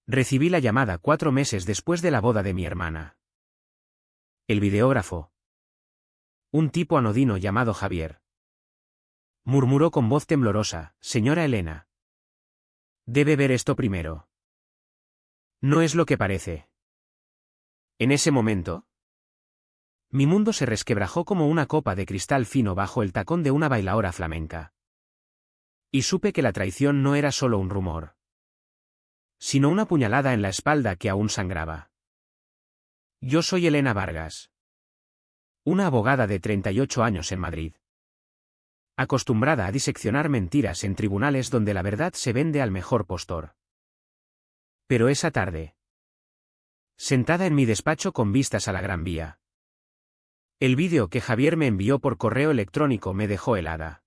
Recibí la llamada 4 meses después de la boda de mi hermana. El videógrafo. Un tipo anodino llamado Javier. Murmuró con voz temblorosa: «Señora Elena. Debe ver esto primero. No es lo que parece». En ese momento, mi mundo se resquebrajó como una copa de cristal fino bajo el tacón de una bailaora flamenca. Y supe que la traición no era solo un rumor, sino una puñalada en la espalda que aún sangraba. Yo soy Elena Vargas, una abogada de 38 años en Madrid, acostumbrada a diseccionar mentiras en tribunales donde la verdad se vende al mejor postor. Pero esa tarde, sentada en mi despacho con vistas a la Gran Vía, el vídeo que Javier me envió por correo electrónico me dejó helada.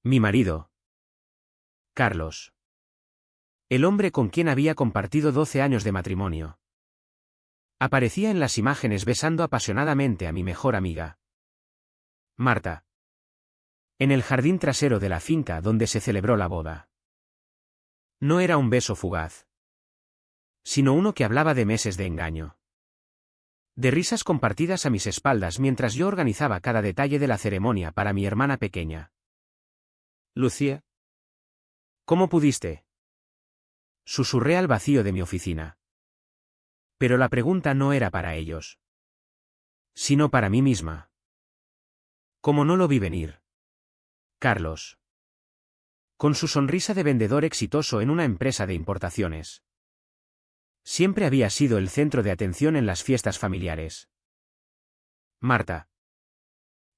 Mi marido, Carlos, el hombre con quien había compartido 12 años de matrimonio, aparecía en las imágenes besando apasionadamente a mi mejor amiga, Marta, en el jardín trasero de la finca donde se celebró la boda. No era un beso fugaz, sino uno que hablaba de meses de engaño, de risas compartidas a mis espaldas mientras yo organizaba cada detalle de la ceremonia para mi hermana pequeña. «Lucía, ¿cómo pudiste?», susurré al vacío de mi oficina. Pero la pregunta no era para ellos, sino para mí misma. ¿Cómo no lo vi venir? Carlos, con su sonrisa de vendedor exitoso en una empresa de importaciones, siempre había sido el centro de atención en las fiestas familiares. Marta,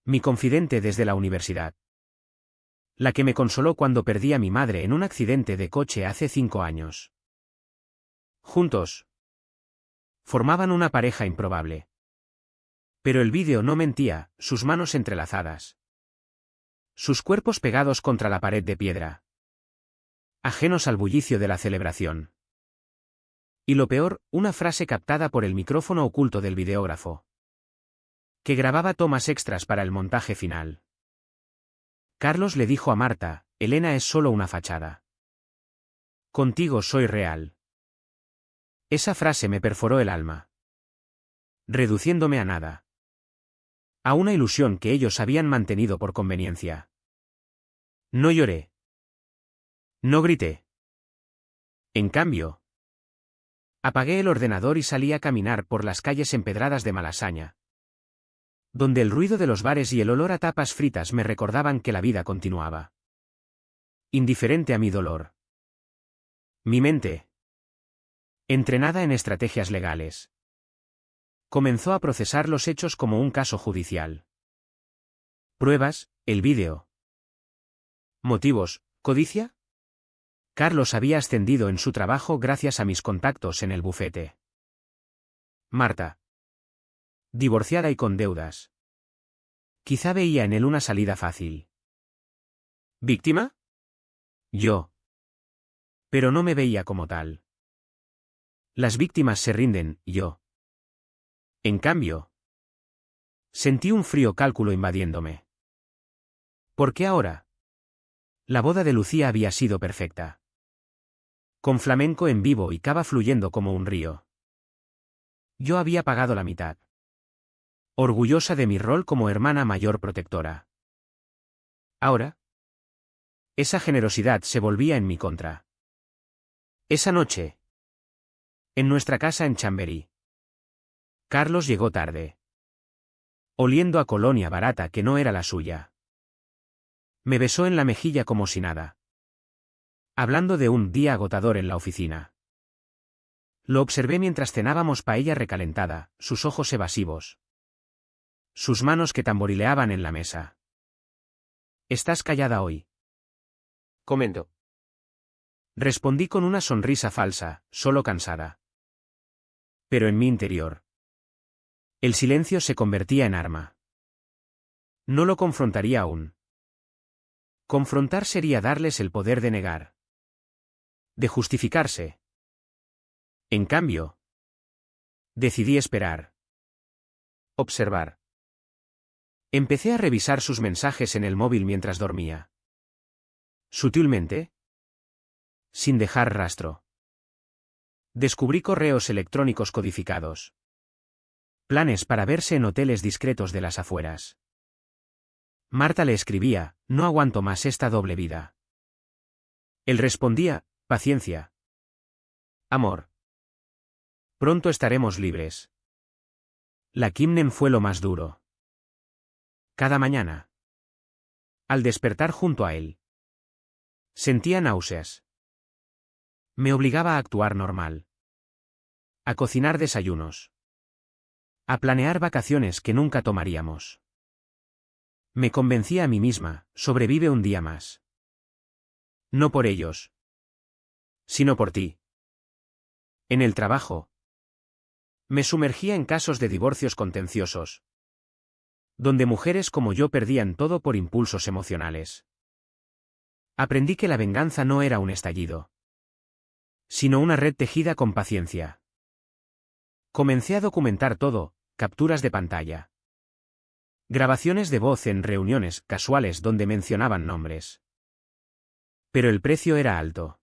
mi confidente desde la universidad, la que me consoló cuando perdí a mi madre en un accidente de coche hace 5 años. Juntos, formaban una pareja improbable. Pero el vídeo no mentía, sus manos entrelazadas, sus cuerpos pegados contra la pared de piedra, ajenos al bullicio de la celebración. Y lo peor, una frase captada por el micrófono oculto del videógrafo, que grababa tomas extras para el montaje final. Carlos le dijo a Marta: «Elena es solo una fachada. Contigo soy real». Esa frase me perforó el alma, reduciéndome a nada, a una ilusión que ellos habían mantenido por conveniencia. No lloré. No grité. En cambio, apagué el ordenador y salí a caminar por las calles empedradas de Malasaña, donde el ruido de los bares y el olor a tapas fritas me recordaban que la vida continuaba. Indiferente a mi dolor. Mi mente, entrenada en estrategias legales, comenzó a procesar los hechos como un caso judicial. Pruebas, el vídeo. Motivos, codicia. Carlos había ascendido en su trabajo gracias a mis contactos en el bufete. Marta, divorciada y con deudas. Quizá veía en él una salida fácil. ¿Víctima? Yo. Pero no me veía como tal. Las víctimas se rinden, yo. En cambio, sentí un frío cálculo invadiéndome. ¿Por qué ahora? La boda de Lucía había sido perfecta, con flamenco en vivo y cava fluyendo como un río. Yo había pagado la mitad, orgullosa de mi rol como hermana mayor protectora. Ahora, esa generosidad se volvía en mi contra. Esa noche, en nuestra casa en Chamberí, Carlos llegó tarde, oliendo a colonia barata que no era la suya. Me besó en la mejilla como si nada, hablando de un día agotador en la oficina. Lo observé mientras cenábamos paella recalentada, sus ojos evasivos, sus manos que tamborileaban en la mesa. «¿Estás callada hoy?», comentó. Respondí con una sonrisa falsa, solo cansada. Pero en mi interior, el silencio se convertía en arma. No lo confrontaría aún. Confrontar sería darles el poder de negar, de justificarse. En cambio, decidí esperar. Observar. Empecé a revisar sus mensajes en el móvil mientras dormía. Sutilmente, sin dejar rastro. Descubrí correos electrónicos codificados. Planes para verse en hoteles discretos de las afueras. Marta le escribía: no aguanto más esta doble vida. Él respondía: paciencia. Amor. Pronto estaremos libres. La Kimnen fue lo más duro. Cada mañana. Al despertar junto a él. Sentía náuseas. Me obligaba a actuar normal. A cocinar desayunos. A planear vacaciones que nunca tomaríamos. Me convencía a mí misma: sobrevive un día más. No por ellos. Sino por ti. En el trabajo. Me sumergía en casos de divorcios contenciosos. Donde mujeres como yo perdían todo por impulsos emocionales. Aprendí que la venganza no era un estallido. Sino una red tejida con paciencia. Comencé a documentar todo: capturas de pantalla. Grabaciones de voz en reuniones casuales donde mencionaban nombres. Pero el precio era alto.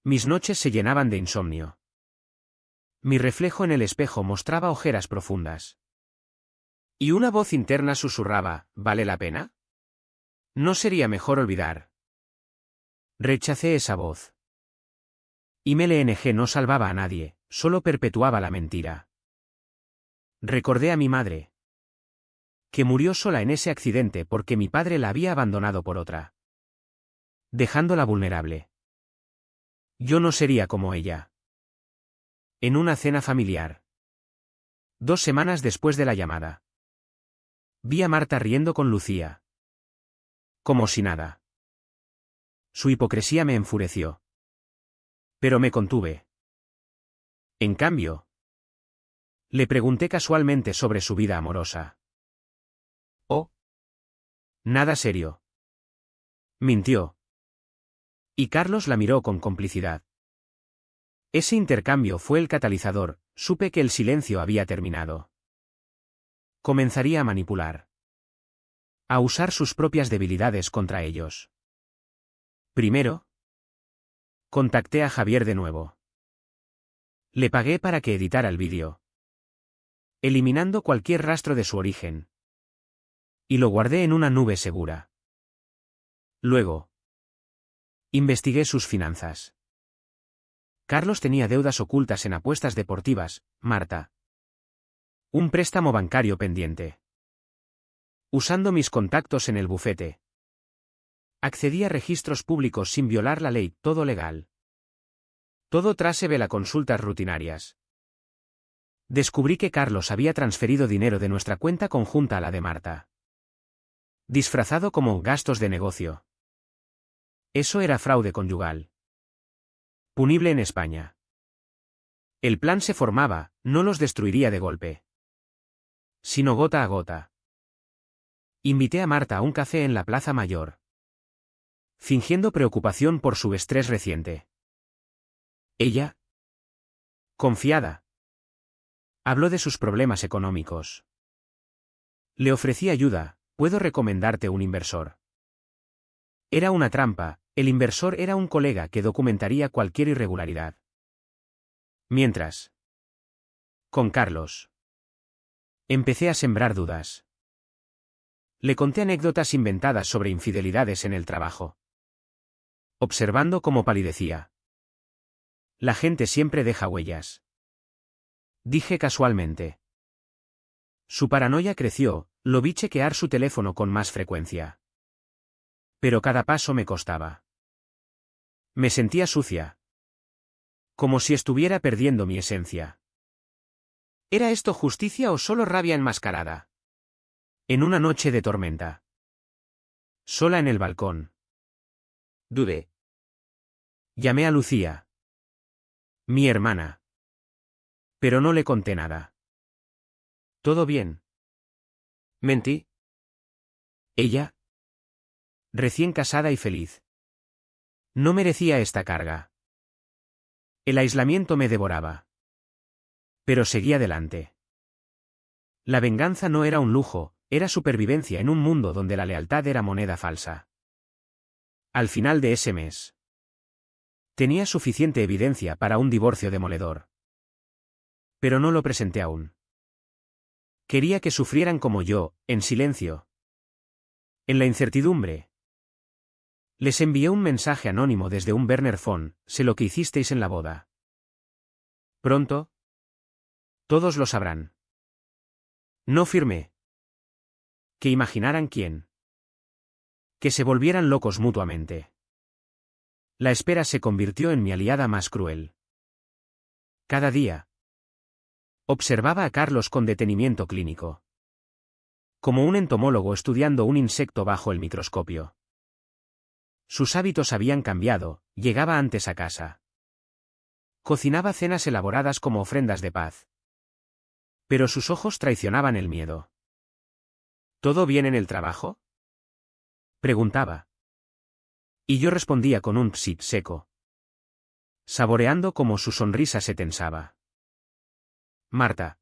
Mis noches se llenaban de insomnio. Mi reflejo en el espejo mostraba ojeras profundas. Y una voz interna susurraba: ¿vale la pena? ¿No sería mejor olvidar? Rechacé esa voz. IMLNG no salvaba a nadie, solo perpetuaba la mentira. Recordé a mi madre. Que murió sola en ese accidente porque mi padre la había abandonado por otra. Dejándola vulnerable. Yo no sería como ella. En una cena familiar. 2 semanas después de la llamada. Vi a Marta riendo con Lucía. Como si nada. Su hipocresía me enfureció. Pero me contuve. En cambio, le pregunté casualmente sobre su vida amorosa. Oh. Nada serio. Mintió. Y Carlos la miró con complicidad. Ese intercambio fue el catalizador: supe que el silencio había terminado. Comenzaría a manipular. A usar sus propias debilidades contra ellos. Primero, contacté a Javier de nuevo. Le pagué para que editara el vídeo. Eliminando cualquier rastro de su origen. Y lo guardé en una nube segura. Luego, investigué sus finanzas. Carlos tenía deudas ocultas en apuestas deportivas, Marta. Un préstamo bancario pendiente. Usando mis contactos en el bufete. Accedí a registros públicos sin violar la ley, todo legal. Todo tras consultas rutinarias. Descubrí que Carlos había transferido dinero de nuestra cuenta conjunta a la de Marta. Disfrazado como gastos de negocio. Eso era fraude conyugal. Punible en España. El plan se formaba: no los destruiría de golpe. Sino gota a gota. Invité a Marta a un café en la Plaza Mayor. Fingiendo preocupación por su estrés reciente. Ella, confiada, habló de sus problemas económicos. Le ofrecí ayuda: puedo recomendarte un inversor. Era una trampa: el inversor era un colega que documentaría cualquier irregularidad. Mientras, con Carlos, empecé a sembrar dudas. Le conté anécdotas inventadas sobre infidelidades en el trabajo. Observando cómo palidecía. La gente siempre deja huellas. Dije casualmente. Su paranoia creció: lo vi chequear su teléfono con más frecuencia. Pero cada paso me costaba. Me sentía sucia. Como si estuviera perdiendo mi esencia. ¿Era esto justicia o solo rabia enmascarada? En una noche de tormenta. Sola en el balcón. Dudé. Llamé a Lucía. Mi hermana. Pero no le conté nada. ¿Todo bien? ¿Mentí? Ella, recién casada y feliz, no merecía esta carga. El aislamiento me devoraba. Pero seguí adelante. La venganza no era un lujo, era supervivencia en un mundo donde la lealtad era moneda falsa. Al final de ese mes, Tenía suficiente evidencia para un divorcio demoledor. Pero no lo presenté aún. Quería que sufrieran como yo, en silencio. En la incertidumbre. Les envié un mensaje anónimo desde un burner phone, sé lo que hicisteis en la boda. Pronto. Todos lo sabrán. No firmé. Que imaginaran quién. Que se volvieran locos mutuamente. La espera se convirtió en mi aliada más cruel. Cada día. Observaba a Carlos con detenimiento clínico. Como un entomólogo estudiando un insecto bajo el microscopio. Sus hábitos habían cambiado, llegaba antes a casa. Cocinaba cenas elaboradas como ofrendas de paz. Pero sus ojos traicionaban el miedo. ¿Todo bien en el trabajo? Preguntaba. Y yo respondía con un psit seco. Saboreando cómo su sonrisa se tensaba. Marta.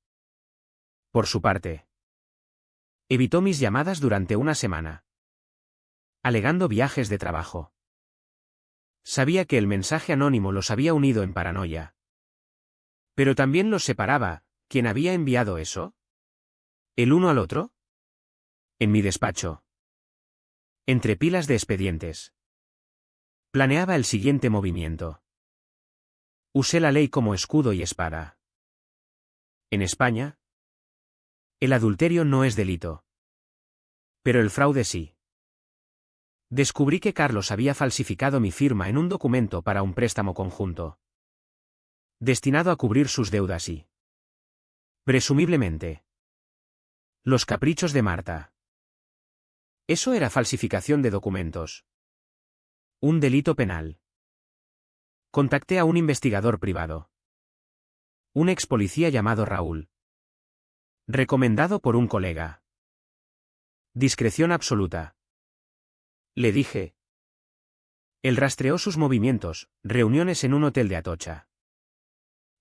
Por su parte. Evitó mis llamadas durante una semana. Alegando viajes de trabajo. Sabía que el mensaje anónimo los había unido en paranoia. Pero también los separaba. ¿Quién había enviado eso? ¿El uno al otro? En mi despacho. Entre pilas de expedientes. Planeaba el siguiente movimiento. Usé la ley como escudo y espada. En España, el adulterio no es delito. Pero el fraude sí. Descubrí que Carlos había falsificado mi firma en un documento para un préstamo conjunto. Destinado a cubrir sus deudas y, presumiblemente, los caprichos de Marta. Eso era falsificación de documentos. Un delito penal. Contacté a un investigador privado. Un ex policía llamado Raúl. Recomendado por un colega. Discreción absoluta. Le dije. Él rastreó sus movimientos, reuniones en un hotel de Atocha.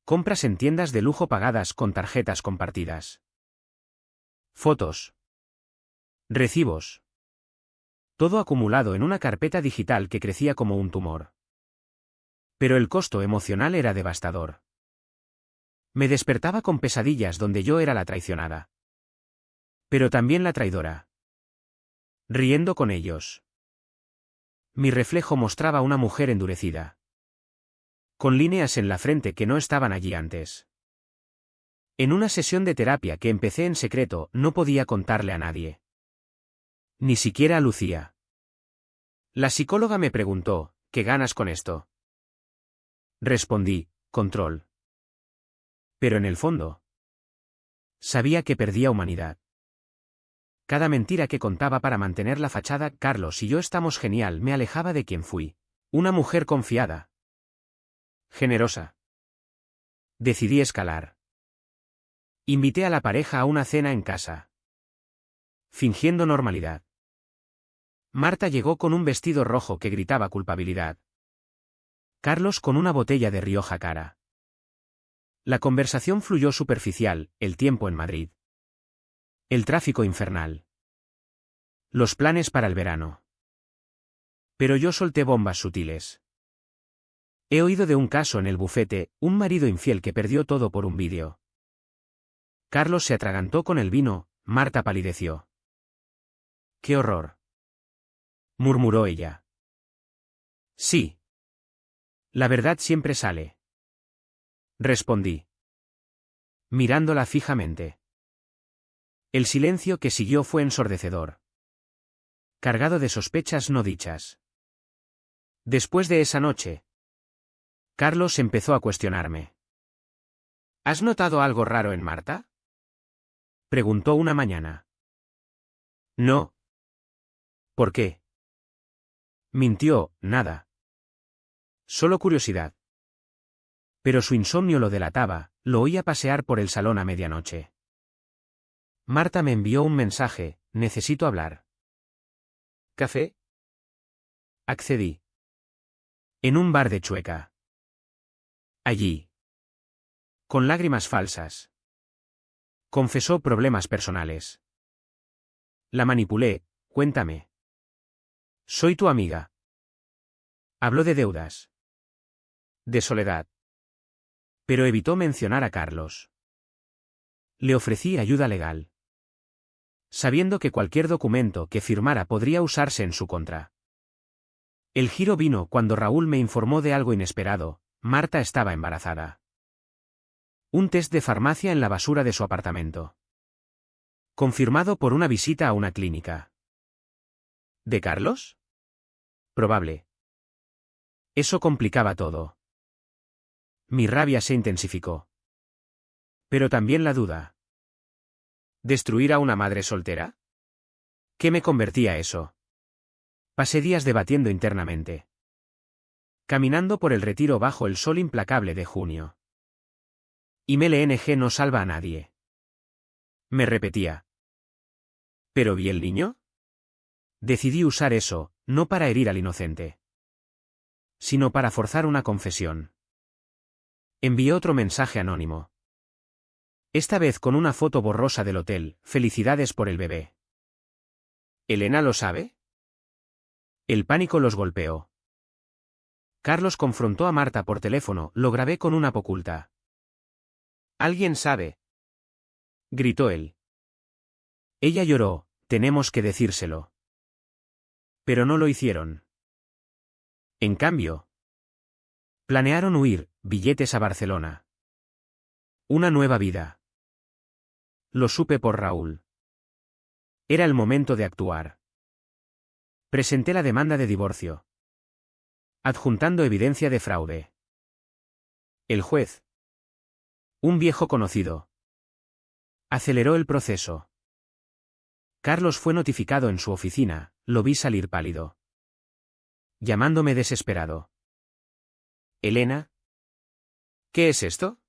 Compras en tiendas de lujo pagadas con tarjetas compartidas. Fotos. Recibos. Todo acumulado en una carpeta digital que crecía como un tumor. Pero el costo emocional era devastador. Me despertaba con pesadillas donde yo era la traicionada. Pero también la traidora. Riendo con ellos. Mi reflejo mostraba una mujer endurecida. Con líneas en la frente que no estaban allí antes. En una sesión de terapia que empecé en secreto, no podía contarle a nadie. Ni siquiera a Lucía. La psicóloga me preguntó, ¿qué ganas con esto? Respondí, control. Pero en el fondo, sabía que perdía humanidad. Cada mentira que contaba para mantener la fachada, Carlos y yo estamos genial, me alejaba de quien fui. Una mujer confiada. Generosa. Decidí escalar. Invité a la pareja a una cena en casa. Fingiendo normalidad. Marta llegó con un vestido rojo que gritaba culpabilidad. Carlos con una botella de Rioja cara. La conversación fluyó superficial, el tiempo en Madrid. El tráfico infernal. Los planes para el verano. Pero yo solté bombas sutiles. He oído de un caso en el bufete, un marido infiel que perdió todo por un vídeo. Carlos se atragantó con el vino, Marta palideció. ¡Qué horror!, murmuró ella. Sí. La verdad siempre sale. Respondí. Mirándola fijamente. El silencio que siguió fue ensordecedor. Cargado de sospechas no dichas. Después de esa noche, Carlos empezó a cuestionarme. ¿Has notado algo raro en Marta?, preguntó una mañana. No. ¿Por qué? Mintió, nada. Solo curiosidad. Pero su insomnio lo delataba, lo oía pasear por el salón a medianoche. Marta me envió un mensaje, necesito hablar. ¿Café? Accedí. En un bar de Chueca. Allí. Con lágrimas falsas. Confesó problemas personales. La manipulé, cuéntame. Soy tu amiga. Habló de deudas. de soledad. Pero evitó mencionar a Carlos. Le ofrecí ayuda legal, sabiendo que cualquier documento que firmara podría usarse en su contra. El giro vino cuando Raúl me informó de algo inesperado: Marta estaba embarazada. Un test de farmacia en la basura de su apartamento, confirmado por una visita a una clínica. ¿De Carlos? Probable. Eso complicaba todo. Mi rabia se intensificó. Pero también la duda. ¿Destruir a una madre soltera? ¿Qué me convertía eso? Pasé días debatiendo internamente, caminando por el Retiro bajo el sol implacable de junio. IMLNG no salva a nadie, me repetía. ¿Pero vi el niño? Decidí usar eso, no para herir al inocente, sino para forzar una confesión. Envié otro mensaje anónimo. Esta vez con una foto borrosa del hotel: felicidades por el bebé. ¿Elena lo sabe? El pánico los golpeó. Carlos confrontó a Marta por teléfono: lo grabé con una oculta. ¿Alguien sabe?, gritó él. Ella lloró: tenemos que decírselo. Pero no lo hicieron. En cambio, planearon huir: billetes a Barcelona. Una nueva vida. Lo supe por Raúl. Era el momento de actuar. Presenté la demanda de divorcio, adjuntando evidencia de fraude. El juez, un viejo conocido, aceleró el proceso. Carlos fue notificado en su oficina: lo vi salir pálido, llamándome desesperado. ¿Elena? ¿Qué es esto?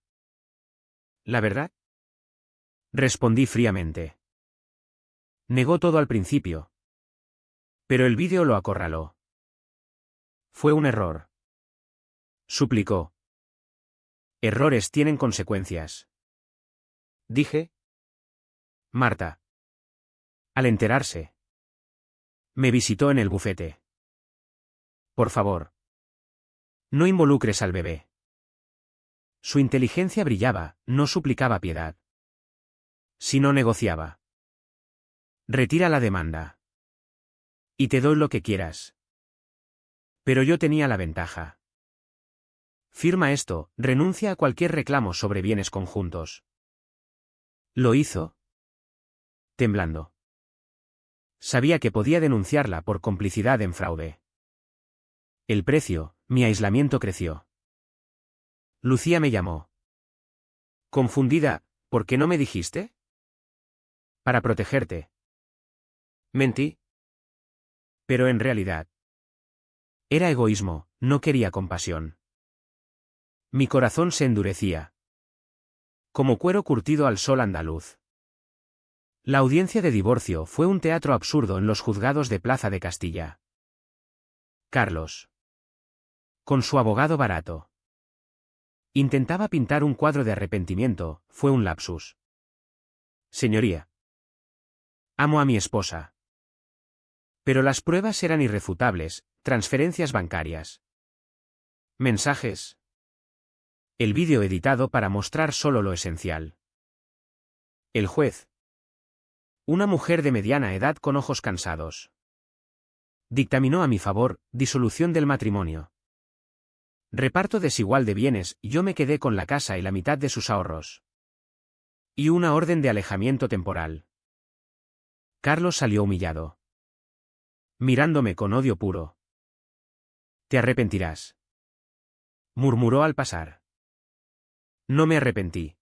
¿La verdad?, respondí fríamente. Negó todo al principio, pero el vídeo lo acorraló. Fue un error, suplicó. Errores tienen consecuencias, dije. Marta, al enterarse, me visitó en el bufete. Por favor, no involucres al bebé. Su inteligencia brillaba: no suplicaba piedad, sino negociaba. Retira la demanda, y te doy lo que quieras. Pero yo tenía la ventaja. Firma esto, renuncia a cualquier reclamo sobre bienes conjuntos. Lo hizo, temblando. Sabía que podía denunciarla por complicidad en fraude. El precio: mi aislamiento creció. Lucía me llamó, confundida: ¿por qué no me dijiste? Para protegerte. Mentí. Pero en realidad era egoísmo, no quería compasión. Mi corazón se endurecía, como cuero curtido al sol andaluz. La audiencia de divorcio fue un teatro absurdo en los juzgados de Plaza de Castilla. Carlos, con su abogado barato, intentaba pintar un cuadro de arrepentimiento: fue un lapsus. Señoría, amo a mi esposa. Pero las pruebas eran irrefutables: transferencias bancarias, mensajes, el vídeo editado para mostrar solo lo esencial. El juez, una mujer de mediana edad con ojos cansados, dictaminó a mi favor: disolución del matrimonio, reparto desigual de bienes: yo me quedé con la casa y la mitad de sus ahorros, y una orden de alejamiento temporal. Carlos salió humillado, mirándome con odio puro. Te arrepentirás, murmuró al pasar. No me arrepentí.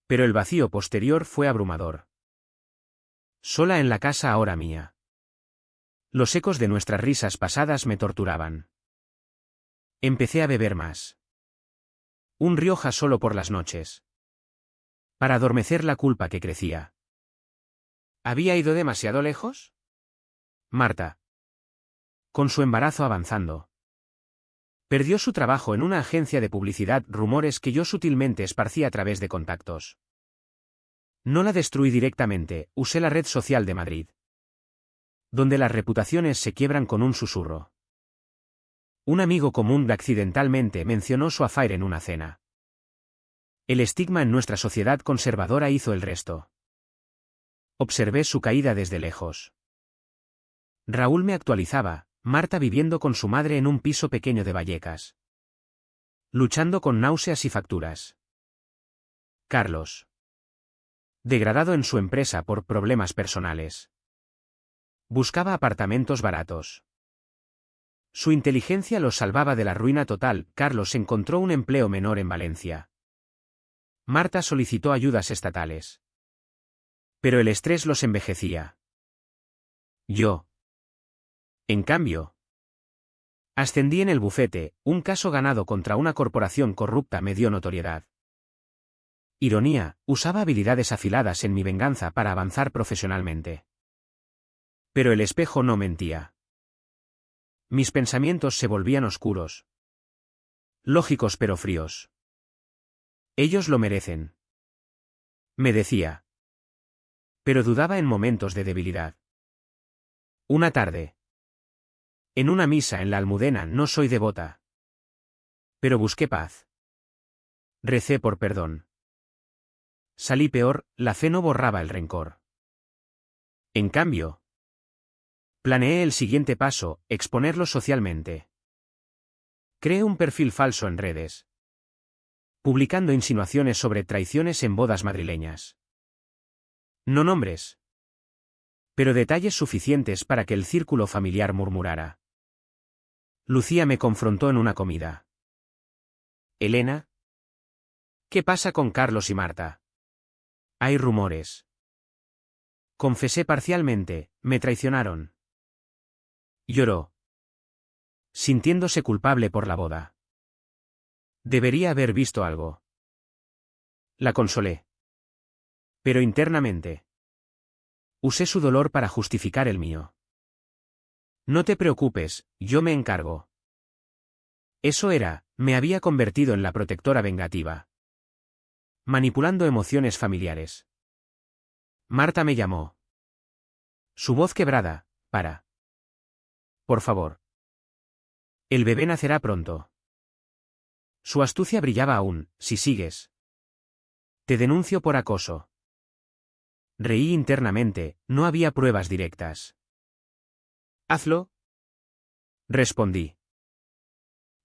Pero el vacío posterior fue abrumador. Sola en la casa ahora mía. Los ecos de nuestras risas pasadas me torturaban. Empecé a beber más. Un Rioja solo por las noches, para adormecer la culpa que crecía. ¿Había ido demasiado lejos? Marta, con su embarazo avanzando, perdió su trabajo en una agencia de publicidad: rumores que yo sutilmente esparcí a través de contactos. No la destruí directamente, usé la red social de Madrid, donde las reputaciones se quiebran con un susurro. Un amigo común accidentalmente mencionó su affair en una cena. El estigma en nuestra sociedad conservadora hizo el resto. Observé su caída desde lejos. Raúl me actualizaba, Marta viviendo con su madre en un piso pequeño de Vallecas. Luchando con náuseas y facturas. Carlos. Degradado en su empresa por problemas personales. Buscaba apartamentos baratos. Su inteligencia los salvaba de la ruina total. Carlos encontró un empleo menor en Valencia. Marta solicitó ayudas estatales. Pero el estrés los envejecía. Yo. En cambio, ascendí en el bufete. Un caso ganado contra una corporación corrupta me dio notoriedad. Ironía, usaba habilidades afiladas en mi venganza para avanzar profesionalmente. Pero el espejo no mentía. Mis pensamientos se volvían oscuros. Lógicos pero fríos. Ellos lo merecen. Me decía. Pero dudaba en momentos de debilidad. Una tarde. En una misa en la Almudena. No soy devota. Pero busqué paz. Recé por perdón. Salí peor, la fe no borraba el rencor. En cambio, planeé el siguiente paso, exponerlo socialmente. Creé un perfil falso en redes, publicando insinuaciones sobre traiciones en bodas madrileñas. No nombres, pero detalles suficientes para que el círculo familiar murmurara. Lucía me confrontó en una comida. Elena, ¿qué pasa con Carlos y Marta? Hay rumores. Confesé parcialmente, me traicionaron. Lloró, sintiéndose culpable por la boda. Debería haber visto algo. La consolé. Pero internamente. Usé su dolor para justificar el mío. No te preocupes, yo me encargo. Eso era, me había convertido en la protectora vengativa. Manipulando emociones familiares. Marta me llamó. Su voz quebrada, para. Por favor. El bebé nacerá pronto. Su astucia brillaba aún. Si sigues. Te denuncio por acoso. Reí internamente, no había pruebas directas. Hazlo. Respondí.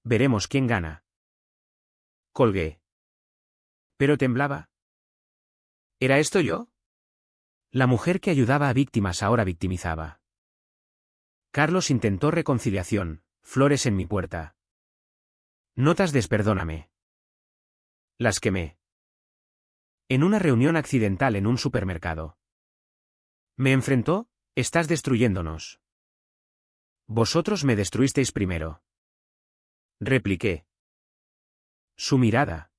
Veremos quién gana. Colgué. Pero temblaba. ¿Era esto yo? La mujer que ayudaba a víctimas ahora victimizaba. Carlos intentó reconciliación, flores en mi puerta. Notas de perdóname. Las quemé. En una reunión accidental en un supermercado. Me enfrentó, estás destruyéndonos. Vosotros me destruisteis primero. Repliqué. Su mirada.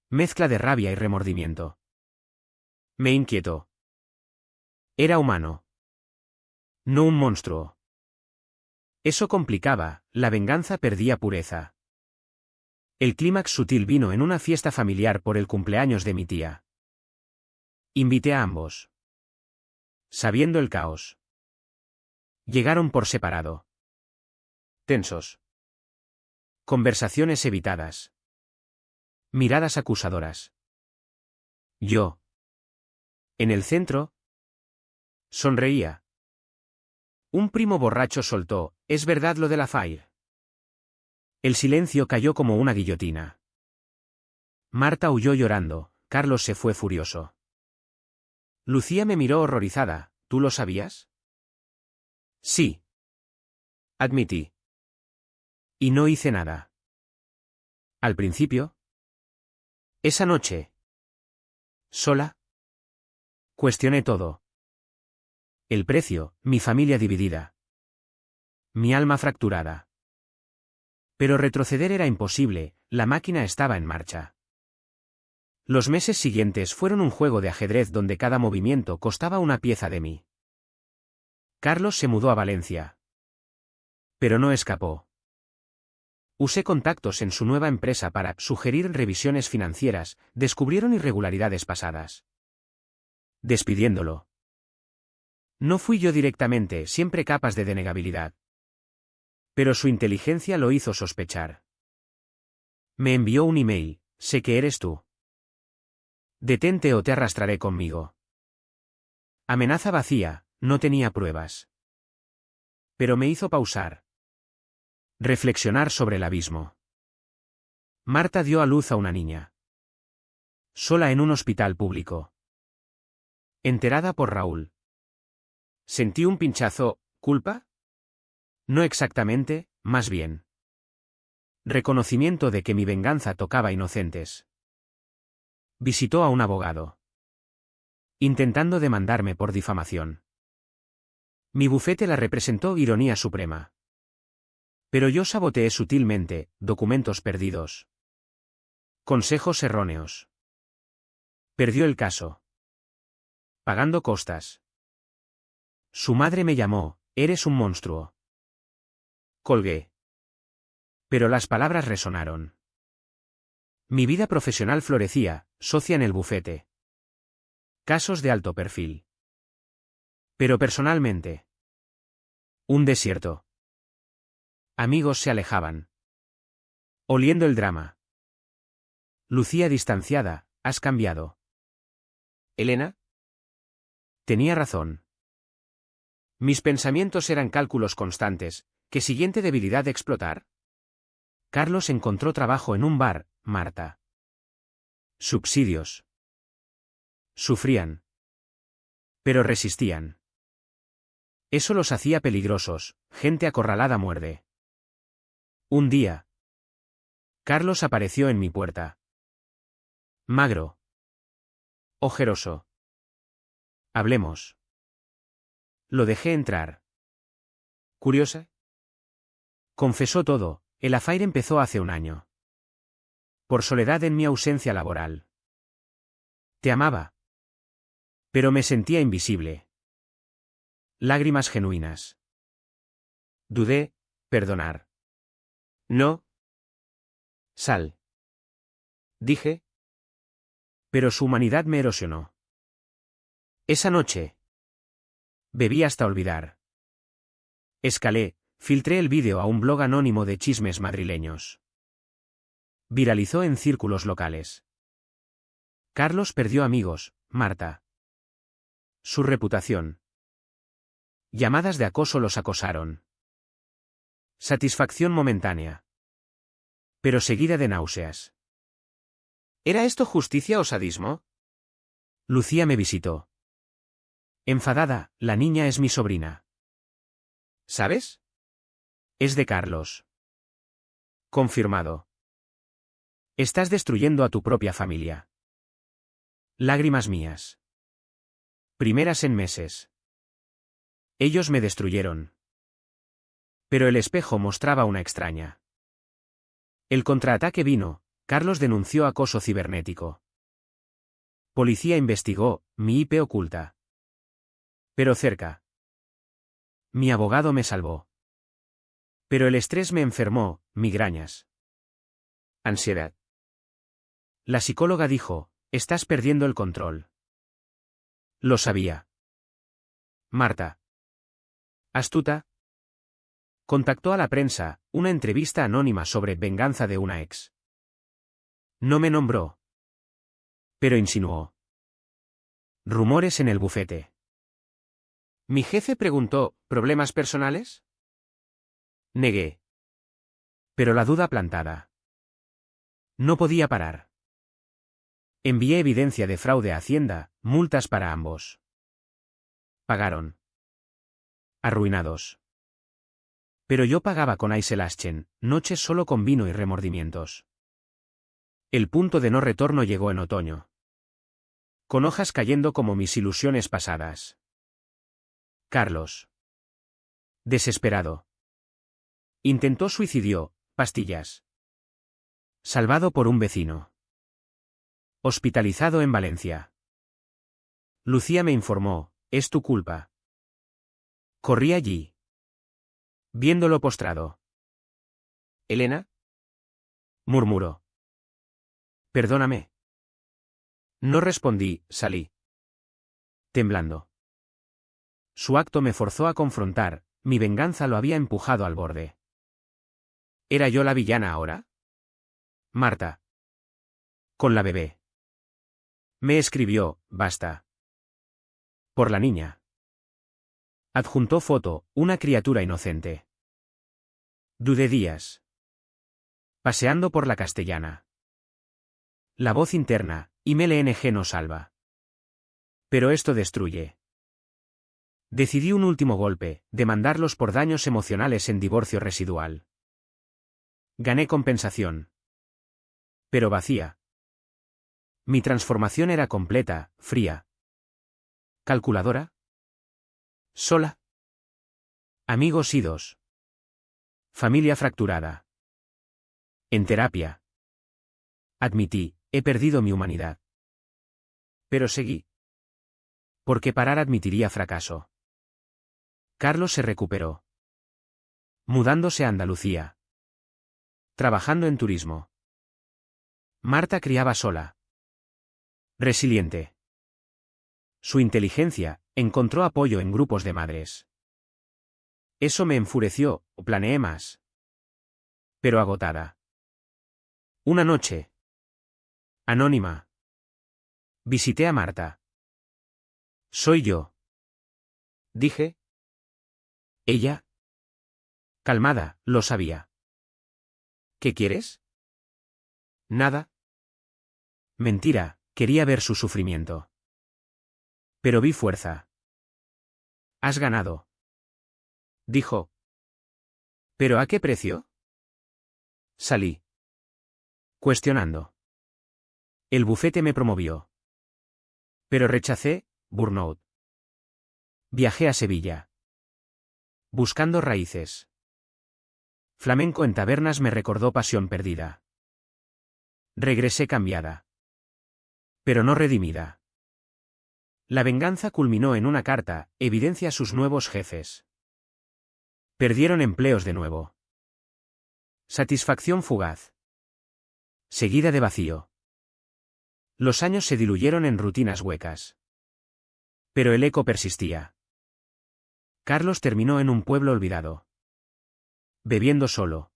Mezcla de rabia y remordimiento. Me inquietó. Era humano. No un monstruo. Eso complicaba, la venganza perdía pureza. El clímax sutil vino en una fiesta familiar por el cumpleaños de mi tía. Invité a ambos. Sabiendo el caos. Llegaron por separado. Tensos. Conversaciones evitadas. Miradas acusadoras. Yo. En el centro. Sonreía. Un primo borracho soltó, ¿es verdad lo de la FAIR? El silencio cayó como una guillotina. Marta huyó llorando, Carlos se fue furioso. Lucía me miró horrorizada, ¿tú lo sabías? Sí. Admití. Y no hice nada. Al principio. Esa noche. ¿Sola? Cuestioné todo. El precio, mi familia dividida. Mi alma fracturada. Pero retroceder era imposible, la máquina estaba en marcha. Los meses siguientes fueron un juego de ajedrez donde cada movimiento costaba una pieza de mí. Carlos se mudó a Valencia. Pero no escapó. Usé contactos en su nueva empresa para sugerir revisiones financieras, descubrieron irregularidades pasadas. Despidiéndolo. No fui yo directamente, siempre capas de denegabilidad. Pero su inteligencia lo hizo sospechar. Me envió un email, sé que eres tú. Detente o te arrastraré conmigo. Amenaza vacía, no tenía pruebas. Pero me hizo pausar. Reflexionar sobre el abismo. Marta dio a luz a una niña. Sola en un hospital público. Enterada por Raúl. Sentí un pinchazo, ¿culpa? No exactamente, más bien. Reconocimiento de que mi venganza tocaba inocentes. Visitó a un abogado. Intentando demandarme por difamación. Mi bufete la representó ironía suprema. Pero yo saboteé sutilmente, documentos perdidos. Consejos erróneos. Perdió el caso. Pagando costas. Su madre me llamó, eres un monstruo. Colgué. Pero las palabras resonaron. Mi vida profesional florecía, socia en el bufete. Casos de alto perfil. Pero personalmente. Un desierto. Amigos se alejaban. Oliendo el drama. Lucía distanciada, has cambiado. ¿Elena? Tenía razón. Mis pensamientos eran cálculos constantes. ¿Qué siguiente debilidad explotar? Carlos encontró trabajo en un bar, Marta. Subsidios. Sufrían. Pero resistían. Eso los hacía peligrosos, gente acorralada muerde. Un día. Carlos apareció en mi puerta. Magro. Ojeroso. Hablemos. Lo dejé entrar. ¿Curiosa? Confesó todo, el affaire empezó hace un año. Por soledad en mi ausencia laboral. Te amaba. Pero me sentía invisible. Lágrimas genuinas. Dudé, perdonar. No. Sal. Dije. Pero su humanidad me erosionó. Esa noche. Bebí hasta olvidar. Escalé, filtré el vídeo a un blog anónimo de chismes madrileños. Viralizó en círculos locales. Carlos perdió amigos, Marta. Su reputación. Llamadas de acoso los acosaron. Satisfacción momentánea. Pero seguida de náuseas. ¿Era esto justicia o sadismo? Lucía me visitó. Enfadada, la niña es mi sobrina. ¿Sabes? Es de Carlos. Confirmado. Estás destruyendo a tu propia familia. Lágrimas mías. Primeras en meses. Ellos me destruyeron. Pero el espejo mostraba una extraña. El contraataque vino, Carlos denunció acoso cibernético. Policía investigó, mi IP oculta. Pero cerca. Mi abogado me salvó. Pero el estrés me enfermó, migrañas. Ansiedad. La psicóloga dijo, estás perdiendo el control. Lo sabía. Marta. Astuta. Contactó a la prensa, una entrevista anónima sobre venganza de una ex. No me nombró. Pero insinuó. Rumores en el bufete. Mi jefe preguntó, ¿problemas personales? Negué. Pero la duda plantada. No podía parar. Envié evidencia de fraude a Hacienda, multas para ambos. Pagaron. Arruinados. Pero yo pagaba con Aisel Aschen, noches solo con vino y remordimientos. El punto de no retorno llegó en otoño. Con hojas cayendo como mis ilusiones pasadas. Carlos. Desesperado. Intentó suicidio, pastillas. Salvado por un vecino. Hospitalizado en Valencia. Lucía me informó, es tu culpa. Corrí allí. Viéndolo postrado. ¿Elena? Murmuró. Perdóname. No respondí, salí. Temblando. Su acto me forzó a confrontar, mi venganza lo había empujado al borde. ¿Era yo la villana ahora? Marta. Con la bebé. Me escribió, basta. Por la niña. Adjuntó foto, una criatura inocente. Dudé días. Paseando por la Castellana. La voz interna, IMLNG no salva. Pero esto destruye. Decidí un último golpe, demandarlos por daños emocionales en divorcio residual. Gané compensación. Pero vacía. Mi transformación era completa, fría. ¿Calculadora? Sola. Amigos idos. Familia fracturada. En terapia. Admití, he perdido mi humanidad. Pero seguí. Porque parar admitiría fracaso. Carlos se recuperó. Mudándose a Andalucía. Trabajando en turismo. Marta criaba sola. Resiliente. Su inteligencia encontró apoyo en grupos de madres. Eso me enfureció, planeé más. Pero agotada. Una noche. Anónima. Visité a Marta. Soy yo. Dije. Ella. Calmada, lo sabía. ¿Qué quieres? Nada. Mentira, quería ver su sufrimiento. Pero vi fuerza. Has ganado. Dijo. ¿Pero a qué precio? Salí. Cuestionando. El bufete me promovió. Pero rechacé, burnout. Viajé a Sevilla. Buscando raíces. Flamenco en tabernas me recordó pasión perdida. Regresé cambiada. Pero no redimida. La venganza culminó en una carta, evidencia a sus nuevos jefes. Perdieron empleos de nuevo. Satisfacción fugaz. Seguida de vacío. Los años se diluyeron en rutinas huecas. Pero el eco persistía. Carlos terminó en un pueblo olvidado. Bebiendo solo.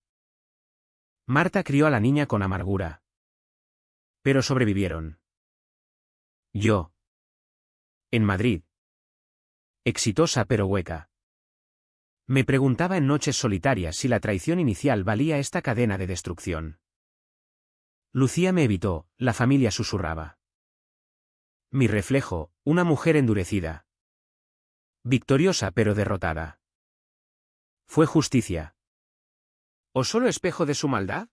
Marta crió a la niña con amargura. Pero sobrevivieron. Yo. En Madrid. Exitosa pero hueca. Me preguntaba en noches solitarias si la traición inicial valía esta cadena de destrucción. Lucía me evitó, la familia susurraba. Mi reflejo, una mujer endurecida. Victoriosa pero derrotada. ¿Fue justicia? ¿O solo espejo de su maldad?